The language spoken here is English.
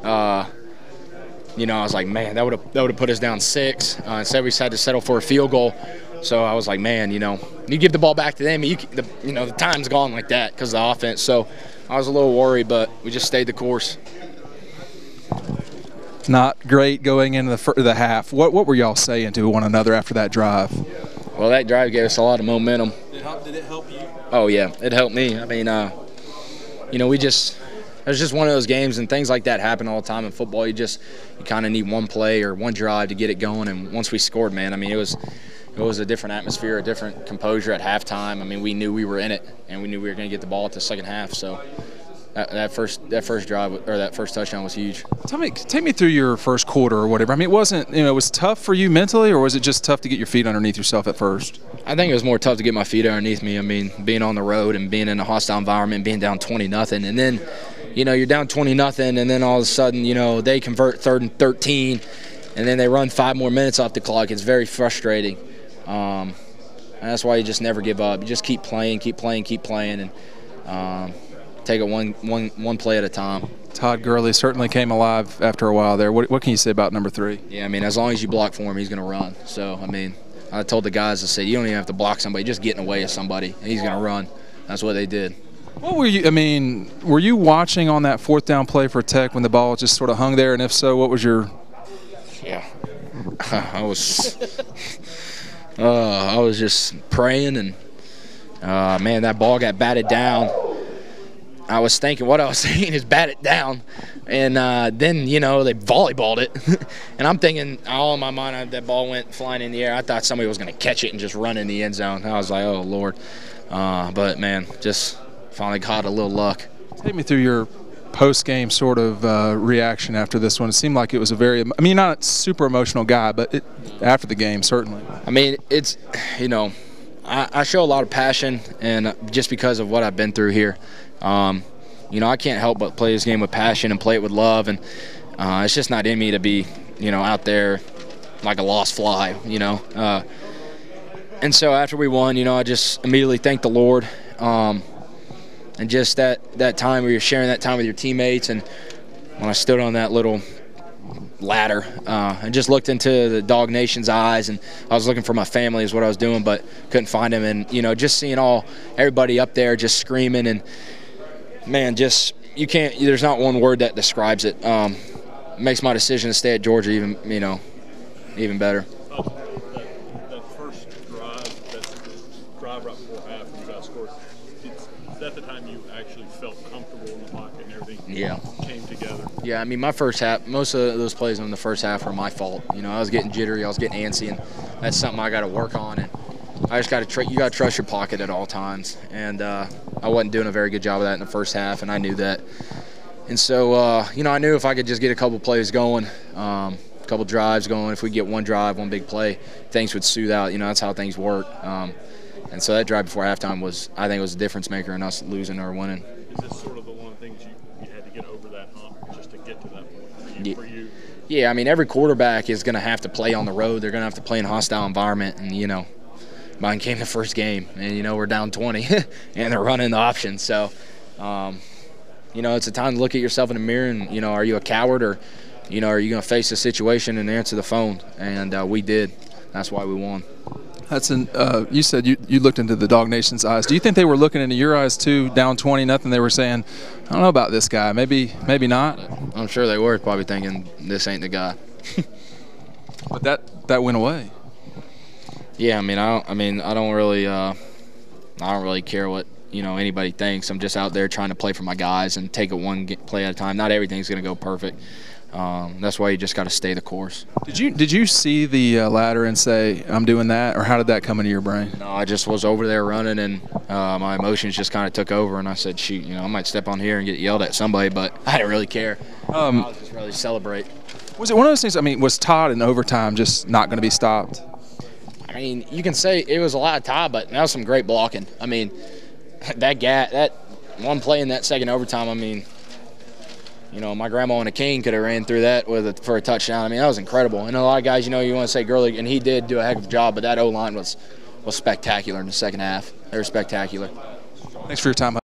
you know, I was like, man, that would have put us down 6. Instead, we had to settle for a field goal. So I was like, man, you know, you give the ball back to them, the time's gone like that because of the offense. So I was a little worried, but we just stayed the course. Not great going into the half. What were y'all saying to one another after that drive? Well, that drive gave us a lot of momentum. Did it help you? Oh, yeah, it helped me. I mean, you know, it was just one of those games, and things like that happen all the time in football. You kind of need one play or one drive to get it going, and once we scored, man, I mean, it was a different atmosphere, a different composure at halftime. I mean, we knew we were in it, and we knew we were going to get the ball at the second half. So that first drive or that first touchdown was huge. Take me through your first quarter or whatever. I mean, it was tough for you mentally, or was it just tough to get your feet underneath yourself at first? I think it was more tough to get my feet underneath me. I mean, being on the road and being in a hostile environment, being down 20-0, and then, you know, you're down 20-0, and then all of a sudden, you know, they convert 3rd and 13, and then they run 5 more minutes off the clock. It's very frustrating. And that's why you just never give up. You just keep playing, and take it one play at a time. Todd Gurley certainly came alive after a while there. What can you say about number 3? Yeah, I mean, as long as you block for him, he's going to run. So, I mean, I told the guys, I said, you don't even have to block somebody, just get in the way of somebody, and he's going to run. That's what they did. What were you? I mean, were you watching on that 4th down play for Tech when the ball just sort of hung there? And if so, what was your? Yeah, I was just praying, and man, that ball got batted down. I was thinking, what I was saying is bat it down, and then, you know, they volleyballed it, and I'm thinking, all in my mind, that ball went flying in the air. I thought somebody was going to catch it and just run in the end zone. I was like, oh Lord, but man, just finally caught a little luck. Take me through your post-game sort of reaction after this one. It seemed like it was I mean, not a super emotional guy, but after the game, certainly. I mean, it's, you know, I show a lot of passion, and just because of what I've been through here. You know, I can't help but play this game with passion and play it with love, and it's just not in me to be, you know, out there like a lost fly, you know. And so after we won, you know, I just immediately thanked the Lord. And just that time where you're sharing that time with your teammates, and when I stood on that little ladder and just looked into the Dog Nation's eyes, and I was looking for my family is what I was doing, but couldn't find them. And, you know, just seeing everybody up there just screaming, and man, just there's not one word that describes it. Makes my decision to stay at Georgia even better. That first drive, that drive right before half when you got scored, is that the time you actually felt comfortable in the pocket and everything came together? Yeah, I mean, my first half, most of those plays in the first half were my fault. You know, I was getting jittery, I was getting antsy, and that's something I got to work on. And I just got to you got to trust your pocket at all times. And I wasn't doing a very good job of that in the first half, and I knew that. And so, you know, I knew if I could just get a couple plays going, a couple drives going, if we get one drive, one big play, things would soothe out. You know, that's how things work. And so that drive before halftime I think it was a difference maker in us losing or winning. Is this sort of the one of the things you had to get over that hump just to get to that point for you? Yeah, I mean, every quarterback is going to have to play on the road. They're going to have to play in a hostile environment. And, you know, mine came the first game, and, you know, we're down 20, and they're running the option. So, you know, it's a time to look at yourself in the mirror and, you know, are you a coward, or, you know, are you going to face the situation and answer the phone? And we did. That's why we won. Hutson, you said you looked into the Dog Nation's eyes. Do you think they were looking into your eyes too, down 20-0? They were saying, I don't know about this guy. Maybe not. I'm sure they were probably thinking this ain't the guy. But that went away. Yeah, I don't really care what, you know, anybody thinks. I'm just out there trying to play for my guys and take it one play at a time. Not everything's going to go perfect. That's why you just got to stay the course. Did you see the ladder and say, I'm doing that, or how did that come into your brain? No, I just was over there running, and my emotions just kind of took over, and I said, shoot, you know, I might step on here and get yelled at somebody, but I didn't really care. I was just really celebrate. Was it one of those things, I mean, was Todd in overtime just not going to be stopped? I mean, you can say it was a lot of Todd, but that was some great blocking. I mean, that one play in that second overtime, I mean, you know, my grandma and a king could have ran through that for a touchdown. I mean, that was incredible. And a lot of guys, you know, you want to say Gurley, and he did do a heck of a job, but that O-line was spectacular in the second half. They were spectacular. Thanks for your time.